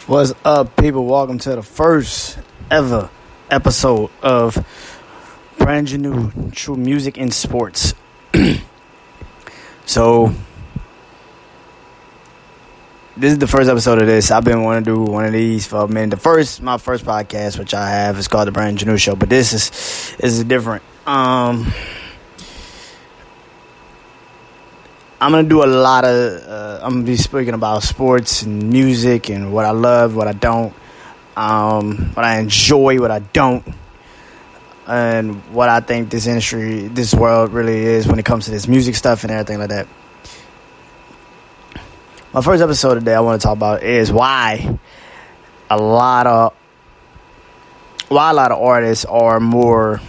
What's up, people? Welcome to the first ever episode of Brand Janeau, True Music and Sports. So, this is the first episode of this. I've been wanting to do one of these for a minute. My first podcast, which I have, is called the Brand Janeau Show, but this is different. I'm going to do a lot of, I'm going to be speaking about sports and music and what I love, what I don't, what I enjoy, what I don't, and what I think this industry, this world really is when it comes to this music stuff and everything like that. My first episode today I want to talk about is why a lot of artists are more...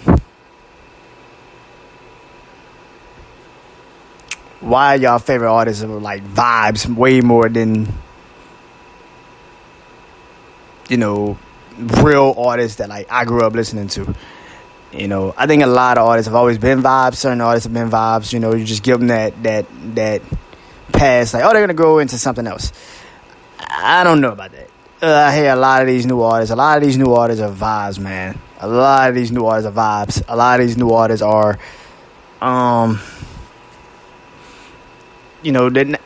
Why y'all favorite artists are like vibes way more than, real artists that like I grew up listening to. I think a lot of artists have always been vibes. Certain artists have been vibes. You just give them that pass, like, oh, they're gonna go into something else. I don't know about that. I hear a lot of these new artists. A lot of these new artists are vibes, man. A lot of these new artists are vibes. A lot of these new artists are,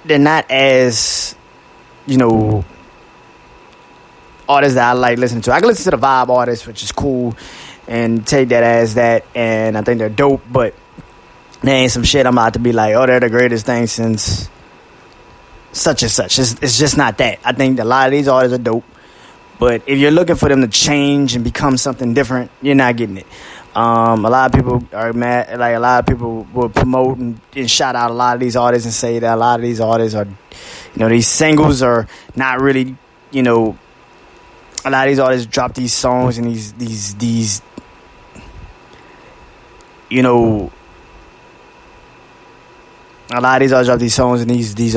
they're not as, artists that I like listening to. I can listen to the vibe artists, which is cool, and take that as that, and I think they're dope, but there ain't some shit I'm about to be like, oh, they're the greatest thing since such and such. It's just not that. I think a lot of these artists are dope, but if you're looking for them to change and become something different, you're not getting it. A lot of people are mad. Like, a lot of people will promote and shout out a lot of these artists and say that a lot of these artists are, these singles are not really, a lot of these artists drop these songs and these a lot of these artists drop these songs and these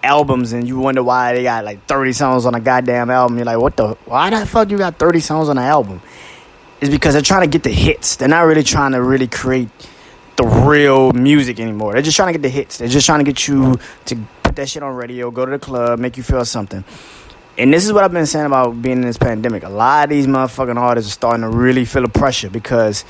albums, and you wonder why they got like 30 songs on a goddamn album. You're like, why the fuck you got 30 songs on an album? It's because they're trying to get the hits. They're not really trying to really create the real music anymore. They're just trying to get the hits. They're just trying to get you to put that shit on radio, go to the club, make you feel something. And this is what I've been saying about being in this pandemic. A lot of these motherfucking artists are starting to really feel the pressure because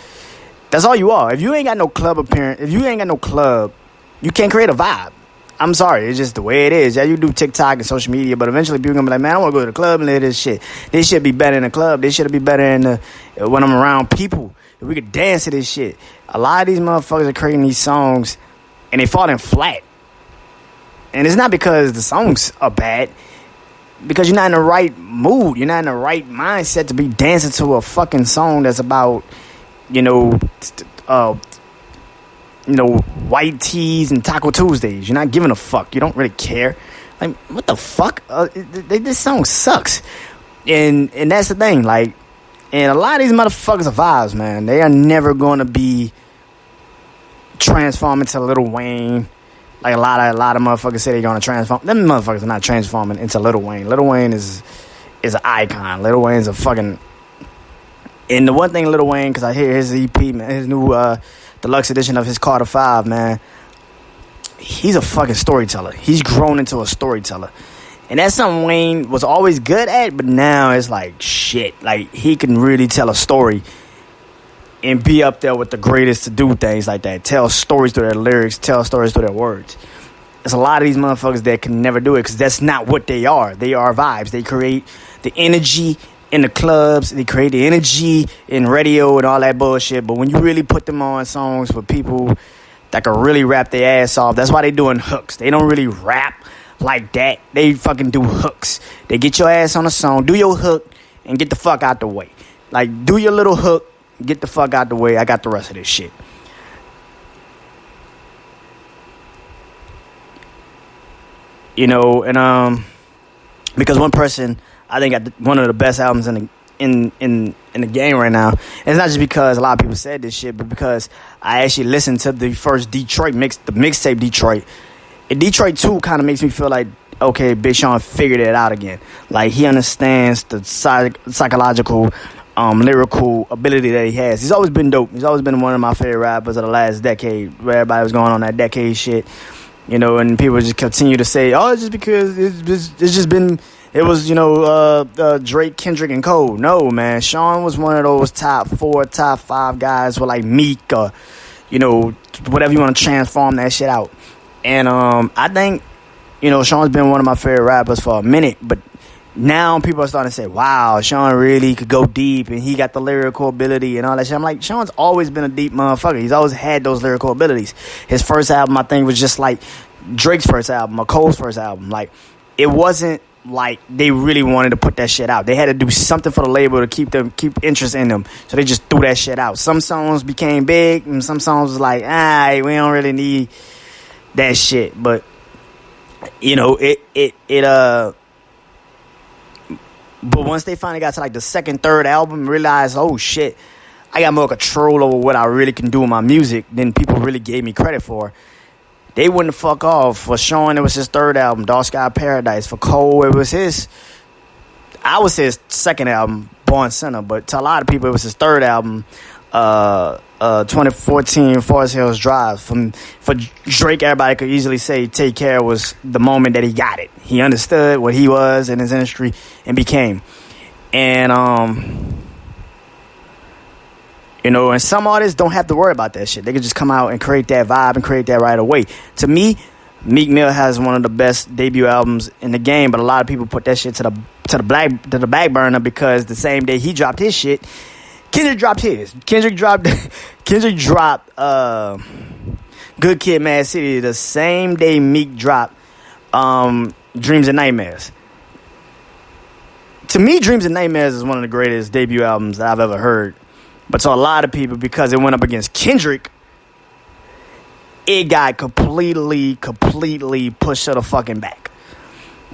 that's all you are. If you ain't got no club appearance, if you ain't got no club, you can't create a vibe. I'm sorry, it's just the way it is. Yeah, you do TikTok and social media, but eventually people gonna be like, man, I want to go to the club and live this shit. This should be better in the club. This should be better when I'm around people. If we could dance to this shit. A lot of these motherfuckers are creating these songs and they falling flat. And it's not because the songs are bad, because you're not in the right mood. You're not in the right mindset to be dancing to a fucking song that's about, white tees and Taco Tuesdays. You're not giving a fuck. You don't really care. Like, what the fuck? This song sucks. And that's the thing. Like, and a lot of these motherfuckers are vibes, man. They are never going to be transformed into Lil Wayne. Like, a lot of motherfuckers say they're going to transform. Them motherfuckers are not transforming into Lil Wayne. Lil Wayne is an icon. Lil Wayne's a fucking... And the one thing Lil Wayne, because I hear his EP, man, his new deluxe edition of his Carter 5, man, he's a fucking storyteller. He's grown into a storyteller. And that's something Wayne was always good at, but now it's like shit. Like, he can really tell a story and be up there with the greatest to do things like that. Tell stories through their lyrics, tell stories through their words. There's a lot of these motherfuckers that can never do it because that's not what they are. They are vibes. They create the energy in the clubs, they create the energy in radio and all that bullshit. But when you really put them on songs for people that can really rap their ass off, that's why they doing hooks. They don't really rap like that. They fucking do hooks. They get your ass on a song, do your hook, and get the fuck out the way. Like, do your little hook, get the fuck out the way. I got the rest of this shit. Because one person, I think, got one of the best albums in the game right now. And it's not just because a lot of people said this shit, but because I actually listened to the first Detroit the mixtape Detroit. And Detroit 2 kind of makes me feel like, okay, Big Sean figured it out again. Like, he understands the psychological, lyrical ability that he has. He's always been dope. He's always been one of my favorite rappers of the last decade, where everybody was going on that decade shit. and people just continue to say, oh, it's just because it was Drake, Kendrick, and Cole. No, man, Sean was one of those top 4, top 5 guys with like Meek or, whatever you want to transform that shit out. And I think, Sean's been one of my favorite rappers for a minute, but now people are starting to say, wow, Sean really could go deep and he got the lyrical ability and all that shit. I'm like, Sean's always been a deep motherfucker. He's always had those lyrical abilities. His first album, I think, was just like Drake's first album or Cole's first album. Like, it wasn't like they really wanted to put that shit out. They had to do something for the label to keep interest in them. So they just threw that shit out. Some songs became big and some songs was like, we don't really need that shit. But, but once they finally got to like the second, third album, realized, oh shit, I got more control over what I really can do with my music than people really gave me credit for. They wouldn't fuck off. For Sean, it was his third album, Dark Sky Paradise. For Cole, it was his second album, Born Sinner. But to a lot of people, it was his third album, 2014 Forest Hills Drive. For Drake, everybody could easily say Take Care was the moment that he got it. He understood what he was in his industry and became. And and some artists don't have to worry about that shit. They can just come out and create that vibe and create that right away. To me, Meek Mill has one of the best debut albums in the game, but a lot of people put that shit to the back burner because the same day he dropped his shit, Kendrick dropped his. Kendrick dropped Good Kid, Mad City the same day Meek dropped Dreams and Nightmares. To me, Dreams and Nightmares is one of the greatest debut albums that I've ever heard. But to a lot of people, because it went up against Kendrick, it got completely pushed to the fucking back.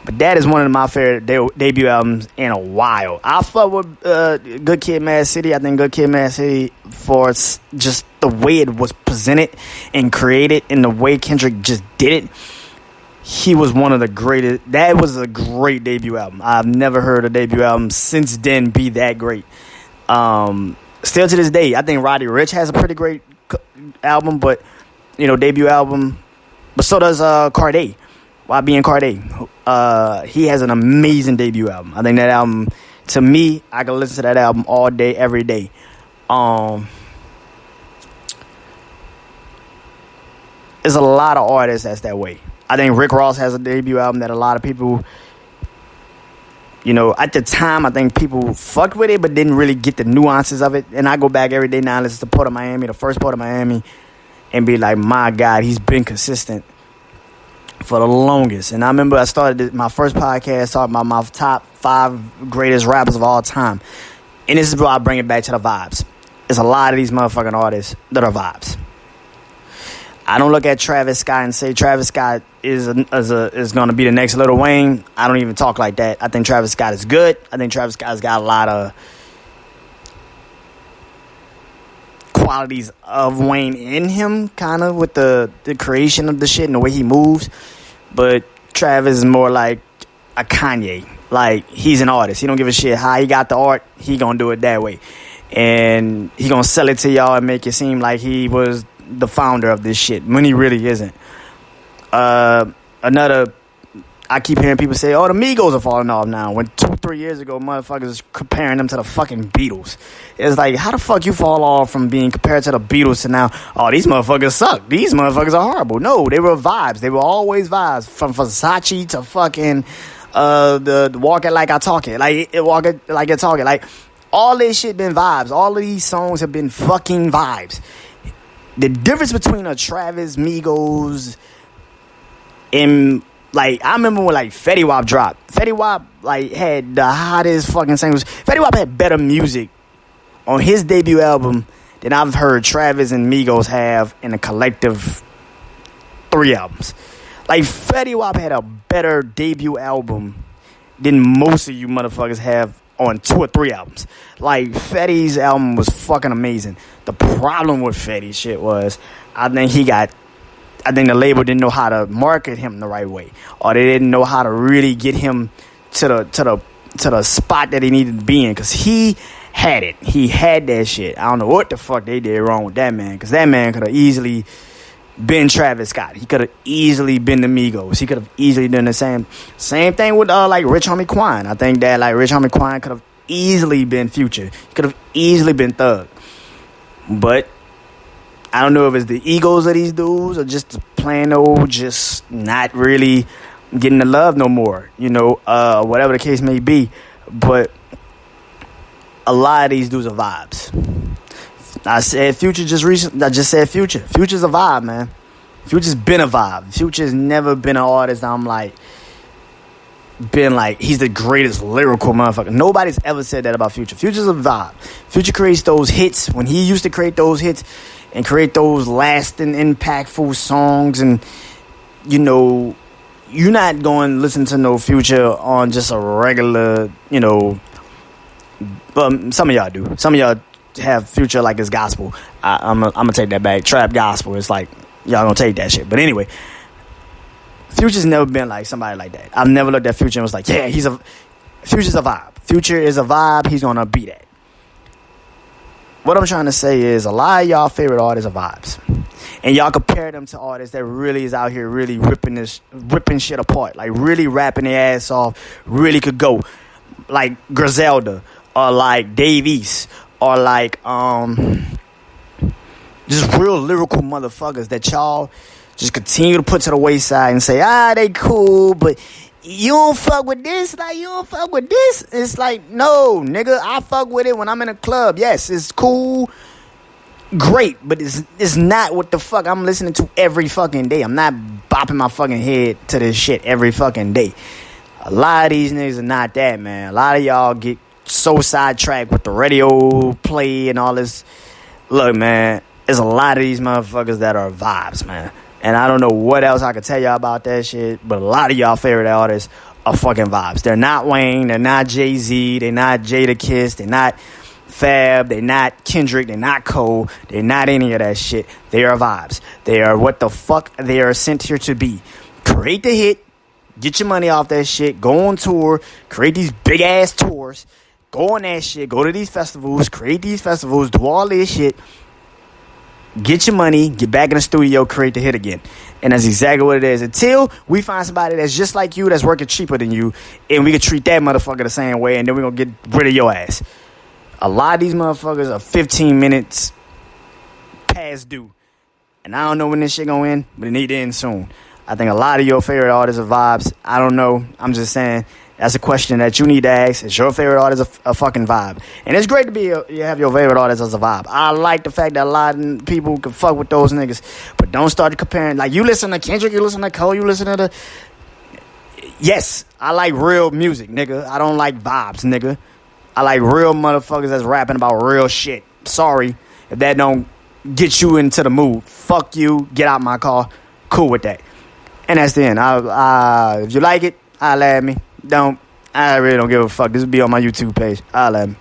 But that is one of my favorite debut albums in a while. I fuck with Good Kid, Mad City. I think Good Kid, Mad City, for just the way it was presented and created and the way Kendrick just did it, he was one of the greatest. That was a great debut album. I've never heard a debut album since then be that great. Still to this day, I think Roddy Ricch has a pretty great album, but debut album. But so does Cordae. YB and Cordae. He has an amazing debut album. I think that album, to me, I can listen to that album all day, every day. There's a lot of artists that's that way. I think Rick Ross has a debut album that a lot of people, at the time, I think people fucked with it, but didn't really get the nuances of it. And I go back every day now and listen to Port of Miami, the first Port of Miami, and be like, my God, he's been consistent for the longest. And I remember I started my first podcast talking about my top 5 greatest rappers of all time. And this is where I bring it back to the vibes. There's a lot of these motherfucking artists that are vibes. I don't look at Travis Scott and say Travis Scott is going to be the next Lil Wayne. I don't even talk like that. I think Travis Scott is good. I think Travis Scott's got a lot of qualities of Wayne in him, kind of, with the creation of the shit and the way he moves. But Travis is more like a Kanye. Like, he's an artist. He don't give a shit how he got the art. He gonna do it that way. And he gonna sell it to y'all and make it seem like he was the founder of this shit when he really isn't. I keep hearing people say, oh, the Migos are falling off now, when 2-3 years ago motherfuckers was comparing them to the fucking Beatles. It's like, how the fuck you fall off from being compared to the Beatles to now, oh, these motherfuckers suck, these motherfuckers are horrible? No, they were vibes. They were always vibes. From Versace to fucking the Walk It Like I Talk It, like Walk It Like I Talk It, like all this shit been vibes. All of these songs have been fucking vibes. The difference between a Travis, Migos, and, like, I remember when, like, Fetty Wap dropped. Fetty Wap, like, had the hottest fucking singles. Fetty Wap had better music on his debut album than I've heard Travis and Migos have in a collective 3 albums. Like, Fetty Wap had a better debut album than most of you motherfuckers have on 2 or 3 albums. Like, Fetty's album was fucking amazing. The problem with Fetty shit was, I think the label didn't know how to market him the right way, or they didn't know how to really get him to the spot that he needed to be in, because he had it. He had that shit. I don't know what the fuck they did wrong with that man, because that man could have easily been Travis Scott. He could have easily been the Migos. He could have easily done the same thing with like Rich Homie Quan. I think that like Rich Homie Quan could have easily been Future. He could have easily been Thug. But I don't know if it's the egos of these dudes or just plain old, just not really getting the love no more. You know, whatever the case may be. But a lot of these dudes are vibes. I said Future just recently. I just said Future. Future's a vibe, man. Future's been a vibe. Future's never been an artist I'm like, he's the greatest lyrical motherfucker. Nobody's ever said that about Future. Future's a vibe. Future creates those hits. When he used to create those hits and create those lasting, impactful songs, and you know, you're not going to listen to no Future on just a regular, you know. But some of y'all do. Some of y'all have Future like it's gospel. I'm gonna take that back. Trap gospel. It's like y'all gonna take that shit. But anyway, Future's never been like somebody like that. I've never looked at Future and was like, yeah, Future's a vibe. Future is a vibe. He's gonna be that. What I'm trying to say is a lot of y'all favorite artists are vibes, and y'all compare them to artists that really is out here really ripping shit apart, like really rapping their ass off, really could go, like Griselda or like Dave East. Or like just real lyrical motherfuckers that y'all just continue to put to the wayside and say, they cool, but you don't fuck with this, like you don't fuck with this. It's like, no, nigga, I fuck with it when I'm in a club. Yes, it's cool, great, but it's not what the fuck I'm listening to every fucking day. I'm not bopping my fucking head to this shit every fucking day. A lot of these niggas are not that, man. A lot of y'all get so sidetracked with the radio play and all this. Look, man, there's a lot of these motherfuckers that are vibes, man. And I don't know what else I could tell y'all about that shit, but a lot of y'all favorite artists are fucking vibes. They're not Wayne, they're not Jay-Z, they're not Jadakiss, they're not Fab, they're not Kendrick, they're not Cole, they're not any of that shit. They are vibes. They are what the fuck they are sent here to be. Create the hit, get your money off that shit, go on tour, create these big ass tours, go on that shit, go to these festivals, create these festivals, do all this shit, get your money, get back in the studio, create the hit again. And that's exactly what it is. Until we find somebody that's just like you, that's working cheaper than you, and we can treat that motherfucker the same way, and then we're going to get rid of your ass. A lot of these motherfuckers are 15 minutes past due. And I don't know when this shit going to end, but it need to end soon. I think a lot of your favorite artists are vibes. I don't know. I'm just saying. That's a question that you need to ask. Is your favorite artist a fucking vibe? And it's great to you have your favorite artist as a vibe. I like the fact that a lot of people can fuck with those niggas. But don't start comparing. Like, you listen to Kendrick, you listen to Cole, you listen to the... Yes, I like real music, nigga. I don't like vibes, nigga. I like real motherfuckers that's rapping about real shit. Sorry if that don't get you into the mood. Fuck you. Get out my car. Cool with that. And that's the end. If you like it, holla at me. I really don't give a fuck. This will be on my YouTube page. I'll let him.